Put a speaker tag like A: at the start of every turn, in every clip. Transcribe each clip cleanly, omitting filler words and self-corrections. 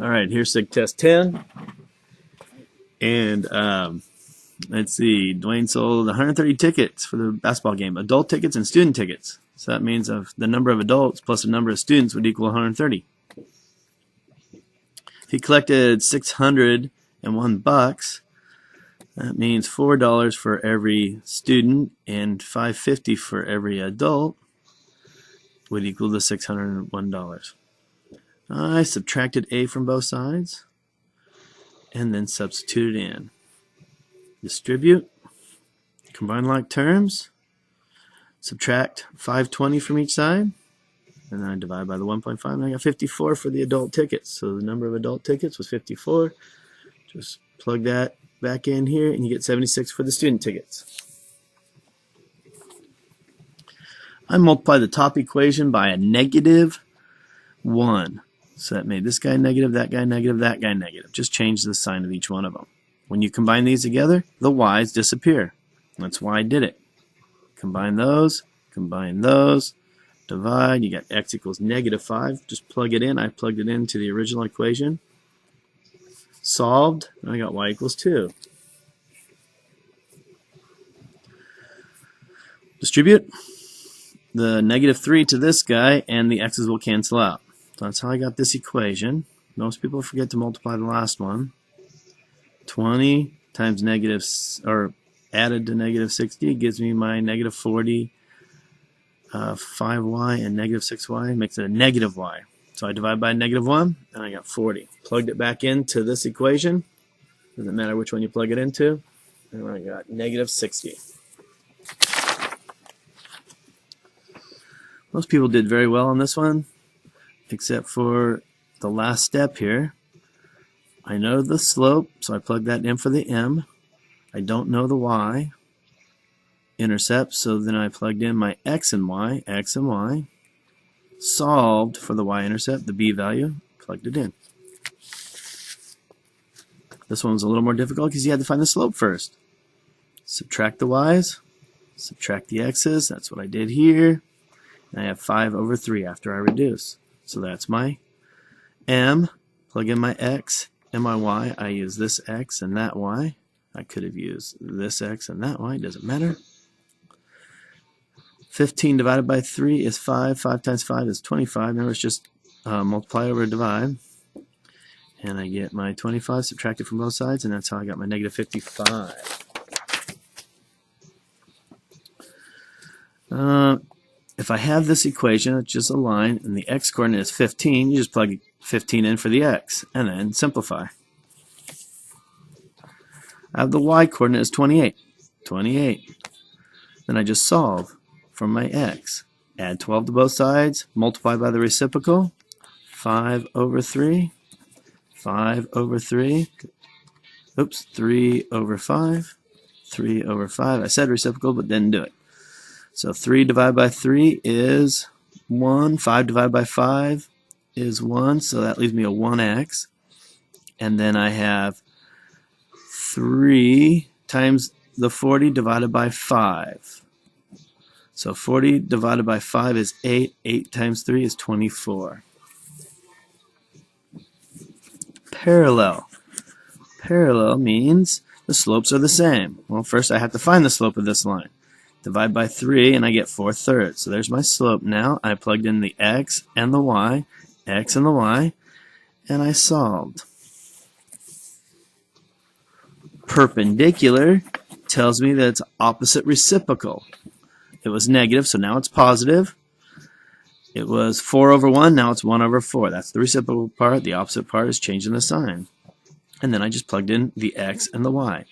A: All right, here's Sig Test 10. And let's see, Dwayne sold 130 tickets for the basketball game, adult tickets and student tickets. So that means the number of adults plus the number of students would equal 130. If he collected $601, that means $4 for every student and $5.50 for every adult would equal the $601. I subtracted A from both sides and then substituted in. Distribute, combine like terms, subtract 520 from each side, and then I divide by the 1.5, and I got 54 for the adult tickets. So the number of adult tickets was 54. Just plug that back in here, and you get 76 for the student tickets. I multiply the top equation by a -1. So that made this guy negative, that guy negative, that guy negative. Just change the sign of each one of them. When you combine these together, the y's disappear. That's why I did it. Combine those, divide. You got x equals -5. Just plug it in. I plugged it into the original equation. Solved, and I got y equals 2. Distribute the -3 to this guy, and the x's will cancel out. So that's how I got this equation. Most people forget to multiply the last one. 20 times added to -60 gives me my -40, 5y, and -6y makes it a -y. So I divide by -1, and I got 40. Plugged it back into this equation. Doesn't matter which one you plug it into. And I got -60. Most people did very well on this one, except for the last step here. I know the slope, so I plug that in for the m. I don't know the y-intercept, so then I plugged in my x and y, solved for the y-intercept, the b value, plugged it in. This one was a little more difficult because you had to find the slope first. Subtract the y's, subtract the x's, that's what I did here. And I have 5/3 after I reduce. So that's my m, plug in my x and my y. I use this x and that y. I could have used this x and that y, doesn't matter. 15 divided by 3 is 5. 5 times 5 is 25. Remember, it's just multiply over divide. And I get my 25 subtracted from both sides, and that's how I got my -55. If I have this equation, it's just a line, and the x-coordinate is 15, you just plug 15 in for the x, and then simplify. I have the y-coordinate is 28. Then I just solve for my x. Add 12 to both sides, multiply by the reciprocal, 5/3, 5/3, oops, 3/5, 3/5. I said reciprocal, but didn't do it. So 3 divided by 3 is 1. 5 divided by 5 is 1. So that leaves me a 1x. And then I have 3 times the 40 divided by 5. So 40 divided by 5 is 8. 8 times 3 is 24. Parallel. Parallel means the slopes are the same. Well, first I have to find the slope of this line. Divide by 3 and I get 4/3. So there's my slope now. I plugged in the x and the y, and I solved. Perpendicular tells me that it's opposite reciprocal. It was negative, so now it's positive. It was 4/1, now it's 1/4. That's the reciprocal part. The opposite part is changing the sign. And then I just plugged in the x and the y,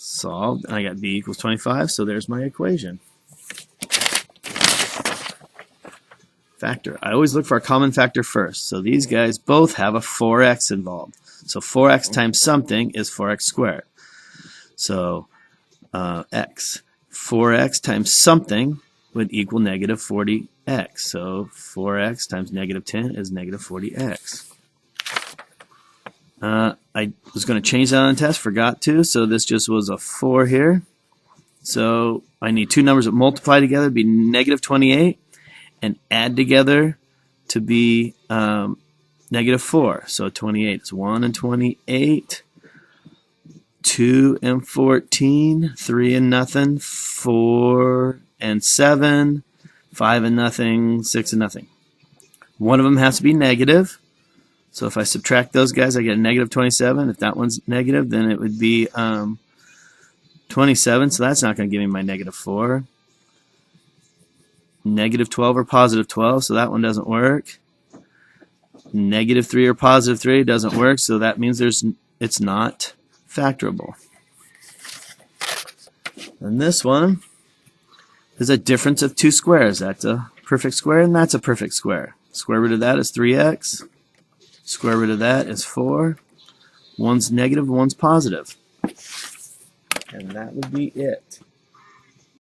A: Solved, and I got b equals 25, so there's my equation. Factor. I always look for a common factor first. So these guys both have a 4x involved. So 4x times something is 4x squared. So x. 4x times something would equal -40x. So 4x times -10 is -40x. I was going to change that on the test, forgot to, so this just was a 4 here. So I need two numbers that multiply together to be -28 and add together to be negative 4. So 28 is 1 and 28. 2 and 14. 3 and nothing. 4 and 7. 5 and nothing. 6 and nothing. One of them has to be negative. So if I subtract those guys, I get a negative 27. If that one's negative, then it would be 27. So that's not going to give me my negative 4. Negative 12 or positive 12. So that one doesn't work. Negative 3 or positive 3 doesn't work. So that means it's not factorable. And this one is a difference of two squares. That's a perfect square, and that's a perfect square. Square root of that is 3x. Square root of that is 4. One's negative, one's positive. And that would be it.